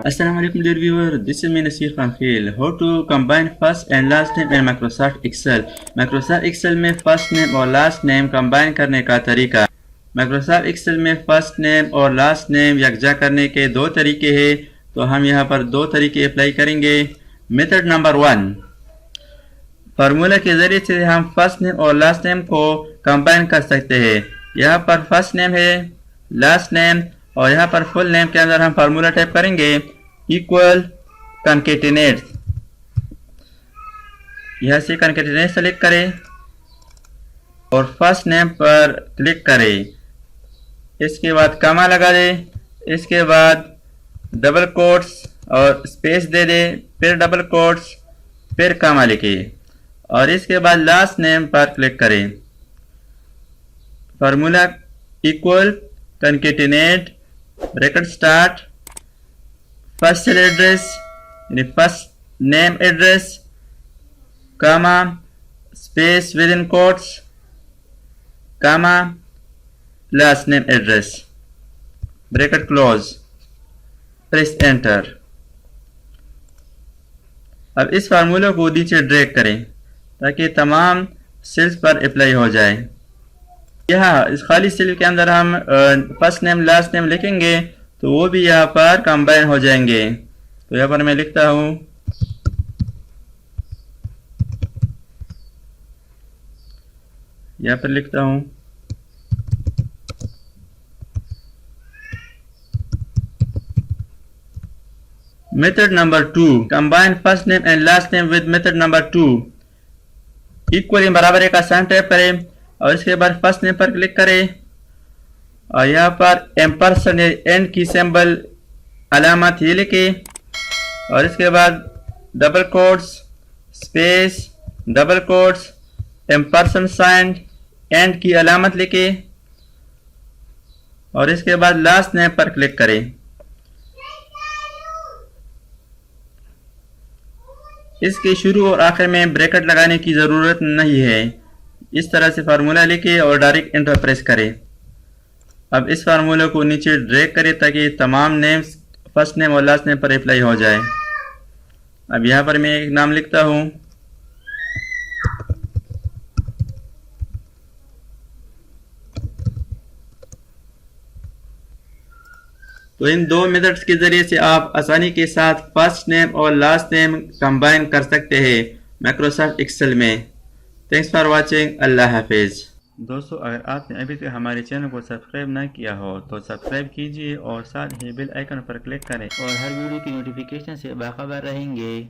Assalamualaikum dear viewer, this is me Nasir Khanfil. How to combine first and last name in Microsoft Excel. Microsoft Excel में first name और last name combine करने का तरीका. Microsoft Excel में first name और last name यकजा करने के दो तरीके हैं, तो हम यहाँ पर दो तरीके अप्लाई करेंगे. मेथड नंबर 1, फार्मूला के ज़रिए से हम फर्स्ट नेम और लास्ट नेम को कंबाइन कर सकते हैं. यहाँ पर फर्स्ट नेम है, लास्ट नेम, और यहाँ पर फुल नेम के अंदर हम फार्मूला टाइप करेंगे इक्वल कॉन्केटिनेट. यहाँ से कॉन्केटिनेट सेलेक्ट करें और फर्स्ट नेम पर क्लिक करें. इसके बाद कॉमा लगा दें, इसके बाद डबल कोट्स और स्पेस दे दें, फिर डबल कोट्स, फिर कॉमा लिखिए और इसके बाद लास्ट नेम पर क्लिक करें. Formula equal concatenate bracket start first cell address यानी first name address, comma, space with in quotes, comma, last name address, bracket close, press enter. अब इस फार्मूले को नीचे ड्रैग करें ताकि तमाम सेल्स पर अप्लाई हो जाए. यहाँ इस खाली सेल के अंदर हम फर्स्ट नेम लास्ट नेम लिखेंगे तो वो भी यहाँ पर कंबाइन हो जाएंगे. तो यहाँ पर मैं लिखता हूँ method number 2, combine first name and last name with method number 2. Equally बराबर एक आसान टाइप करें और इसके बाद फर्स्ट नेम पर क्लिक करें और यहाँ पर एम्परसेंड एंड की सिंबल अलामत ये लिखे और इसके बाद double quotes, space, double quotes, ampersand sign, and की अलामत लिखे और इसके बाद लास्ट नेम पर क्लिक करें. इसके शुरू और आखिर में ब्रैकेट लगाने की ज़रूरत नहीं है. इस तरह से फार्मूला लिखे और डायरेक्ट एंटर प्रेस करें. अब इस फार्मूले को नीचे ड्रैग करें ताकि तमाम नेम्स फर्स्ट नेम और लास्ट नेम पर अप्लाई हो जाए. अब यहाँ पर मैं एक नाम लिखता हूँ तो इन दो मेथड्स के ज़रिए से आप आसानी के साथ फर्स्ट नेम और लास्ट नेम कंबाइन कर सकते हैं माइक्रोसॉफ्ट एक्सेल में. Thanks for watching. अल्लाह हाफिज़. दोस्तों, अगर आपने अभी तक हमारे चैनल को सब्सक्राइब ना किया हो तो सब्सक्राइब कीजिए और साथ ही बेल आइकन पर क्लिक करें और हर वीडियो की नोटिफिकेशन से बाखबर रहेंगे.